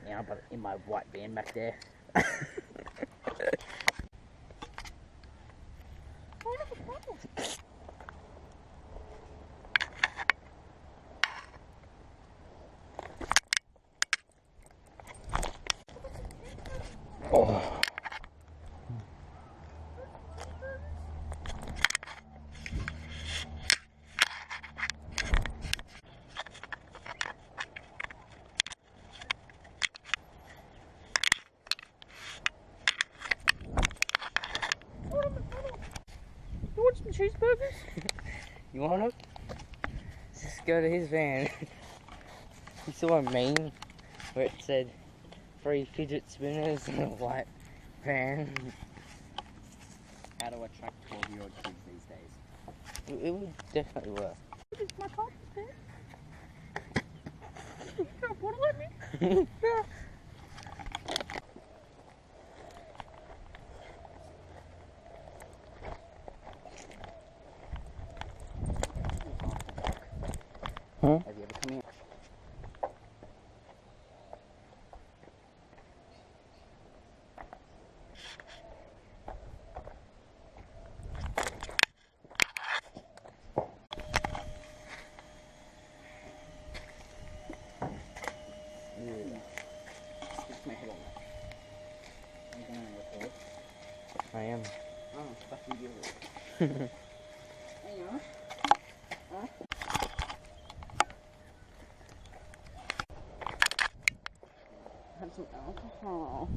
now, but in my white van back there. Oh. You want some cheeseburgers? You want them? Just go to his van. You saw a meme where it said 3 fidget spinners in a white van. How to attract 12-year-old kids these days? It would definitely work. Is my car there? You can't put it at me? Yeah. Huh? Have you ever come here? Just make it all right. Are you going to record? I am. Oh, fucking give it. Hang on. Huh? Have some alcohol.